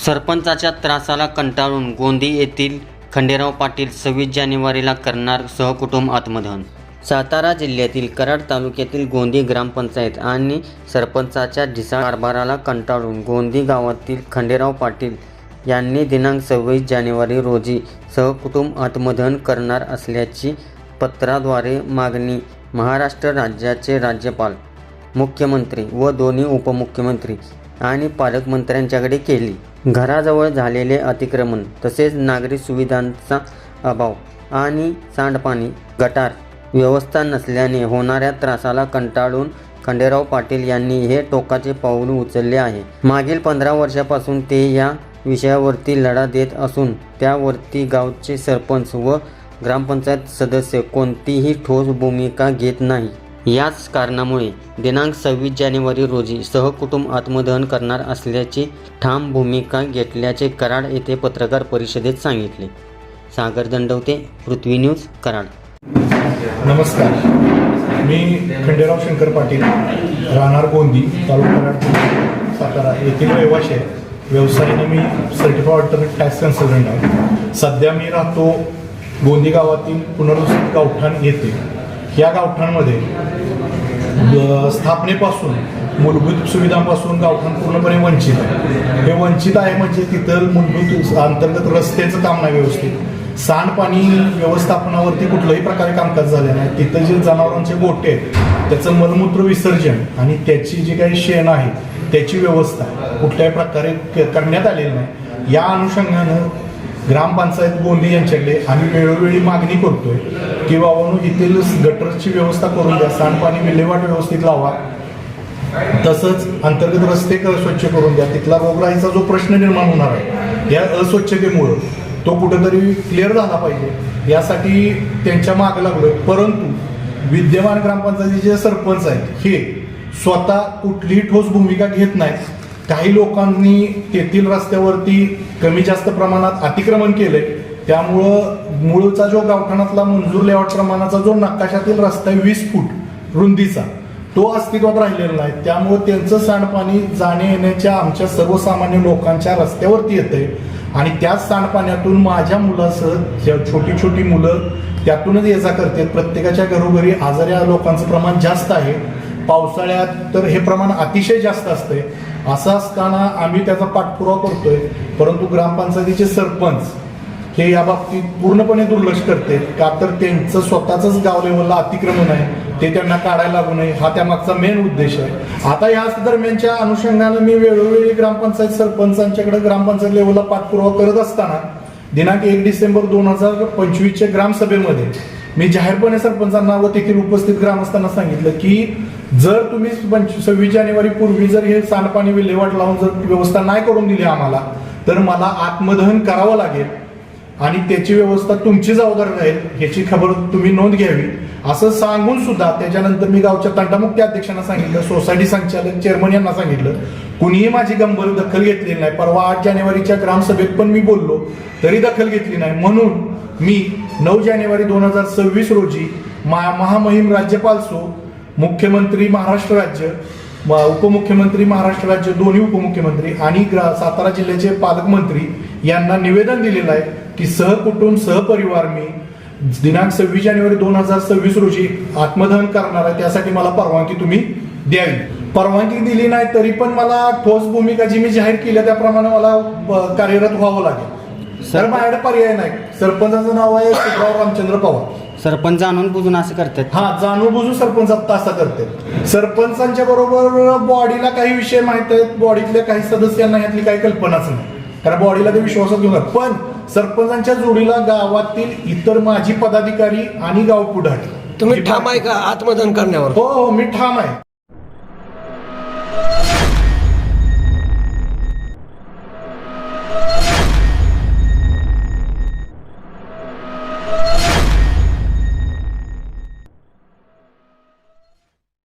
सरपंचाच्या त्रासाला कंटाळून गोंदी येथील खंडेराव पाटील 26 जानेवारीला करणार सहकुटुंब आत्मदहन। सातारा जिल्ह्यातील कराड तालुक्यातील गोंदी ग्रामपंचायत आणि सरपंचाच्या ढिसाळ कारभाराला कंटाळून गोंदी गावातील खंडेराव पाटील यांनी दिनांक 26 जानेवारी रोजी सहकुटुंब आत्मदहन करणार असल्याची पत्राद्वारे मागणी महाराष्ट्र राज्याचे राज्यपाल, मुख्यमंत्री व दोन्ही उपमुख्यमंत्री आणि पालकमंत्र्यांच्याकडे केली। घराजवळ झालेले अतिक्रमण तसेच नागरी सुविधांचा अभाव आणि सांडपाणी गटार व्यवस्था नसल्याने होणाऱ्या त्रासाला कंटाळून खंडेराव पाटील यांनी हे टोकाचे पाऊल उचलले आहे। मागील 15 वर्षापासून ते या विषयावरती लढा देत असून त्यावरती गावचे सरपंच व ग्रामपंचायत सदस्य कोणतीही ठोस भूमिका घेत नाही। याच कारणामुळे दिनांक 26 जानेवारी रोजी सहकुटुंब आत्मदहन करणार असल्याची ठाम भूमिका घेतल्याचे कराड येथे पत्रकार परिषदेत सांगितले। सागर दंडवते, पृथ्वी न्यूज, कराड। नमस्कार, मी खंडेराव शंकर पाटील, राहणार गोंदी, तालुका कराड, सातारा येथील रहिवासी आहे। व्यवसायाने मी सर्टिफाईड ऑडिटर टॅक्स कन्सल्टंट आहे। सध्या मी राहतो गोंदी गावातील पुनर्वसित गावठाण येथे। या गावठाणमध्ये स्थापनेपासून मूलभूत सुविधांपासून गावठाण पूर्णपणे वंचित आहे। हे वंचित आहे म्हणजे तिथं मूलभूत अंतर्गत रस्त्याचं काम नाही व्यवस्थित, सांडपाणी व्यवस्थापनावरती कुठल्याही प्रकारे कामकाज झाले नाही। तिथं जे जनावरांचे गोठे आहेत त्याचं मलमूत्र विसर्जन आणि त्याची जी काही शेण आहे त्याची व्यवस्था कुठल्याही प्रकारे करण्यात आलेली नाही। या अनुषंगानं ग्रामपंचायत गोंदी यांच्याकडे आम्ही वेळोवेळी मागणी करतोय की बाबांनो इथील गटरची व्यवस्था करून द्या, सांडपाणी विल्हेवाट व्यवस्थित लावा, तसंच अंतर्गत रस्ते स्वच्छ करून द्या। तिथला रोगराईचा जो प्रश्न निर्माण होणार आहे या अस्वच्छतेमुळं तो कुठेतरी क्लिअर झाला पाहिजे, यासाठी त्यांच्या मागे लागलोय। परंतु विद्यमान ग्रामपंचायतीचे सरपंच आहेत हे स्वतः कुठलीही ठोस भूमिका घेत नाहीत। काही लोकांनी तेथील रस्त्यावरती कमी जास्त प्रमाणात अतिक्रमण केलंय, त्यामुळं मूळचा जो गावठाणातला मंजूर लेआउट प्रमाणाचा जो नकाशातील रस्ता आहे 20 फूट रुंदीचा तो अस्तित्वात राहिलेला नाही। त्यामुळे त्यांचं सांडपाणी जाणे येण्याच्या आमच्या सर्वसामान्य लोकांच्या रस्त्यावरती येतंय आणि त्याच सांडपाण्यातून माझ्या मुलासह छोटी छोटी मुलं त्यातूनच ये जा करतात। प्रत्येकाच्या घरोघरी आजाऱ्या लोकांचं प्रमाण जास्त आहे। पावसाळ्यात तर हे प्रमाण अतिशय जास्त असतंय। असं असताना आम्ही त्याचा पाठपुरावा करतोय, परंतु ग्रामपंचायतीचे सरपंच हे या बाबतीत पूर्णपणे दुर्लक्ष करते। का तर त्यांचं स्वतःच गाव लेवलला अतिक्रमण आहे, ते त्यांना काढायला लागू नये हा त्यामागचा मेन उद्देश आहे। आता याच दरम्यानच्या अनुषंगानं मी वेळोवेळी ग्रामपंचायत सरपंचांच्याकडे ग्रामपंचायत लेवलला पाठपुरावा करत असताना दिनांक 1 डिसेंबर 2025च्या ग्रामसभेमध्ये मी जाहीरपणे सरपंचांना व तेथील उपस्थित ग्रामस्थांना सांगितलं की जर तुम्ही 26 जानेवारी पूर्वी जर हे सांडपाणी विल्हेवाट लावून जर व्यवस्था नाही करून दिली आम्हाला तर मला आत्मदहन करावं लागेल आणि त्याची व्यवस्था तुमची जबाबदारी राहील, ह्याची खबर तुम्ही नोंद घ्यावी असं सांगून सुद्धा त्याच्यानंतर मी गावच्या तंटामुक्ती अध्यक्षांना सांगितलं, सोसायटी संचालक चेअरमन यांना सांगितलं, कुणीही माझी गंभीर दखल घेतलेली नाही। परवा 8 जानेवारीच्या ग्रामसभेत पण मी बोललो तरी दखल घेतली नाही। म्हणून मी 9 जानेवारी 2026 रोजी महामहिम राज्यपाल सो मुख्यमंत्री महाराष्ट्र राज्य, उपमुख्यमंत्री महाराष्ट्र राज्य, दोन्ही उपमुख्यमंत्री आणि सातारा जिल्ह्याचे पालकमंत्री यांना निवेदन दिलेलं आहे की सहकुटुंब सहपरिवार मी दिनांक 26 जानेवारी 2026 रोजी आत्मदहन करणार आहे। त्यासाठी मला परवानगी तुम्ही द्यावी। परवानगी दिली नाही तरी पण मला ठोस भूमिका जी मी जाहीर केली त्याप्रमाणे मला कार्यरत व्हावं लागेल। सर माझ्याकडे पर्याय नाही। सरपंचाचं नाव आहे सुखराव रामचंद्र पवार। सरपंच जाणून बुजून असं करतात? हा, जाणून बुजून सरपंच असं करतात। सरपंचांच्या बरोबर बॉडीला काही विषय माहित आहेत, बॉडीतल्या काही सदस्यांना यातली काही कल्पनाच नाही, कारण बॉडीला ते विश्वासात घेऊन। पण सरपंचांच्या जोडीला गावातील इतर माजी पदाधिकारी आणि गाव पुढारी तुम्ही ठाम आहे का आत्मदहन करण्यावर? हो, मी ठाम आहे।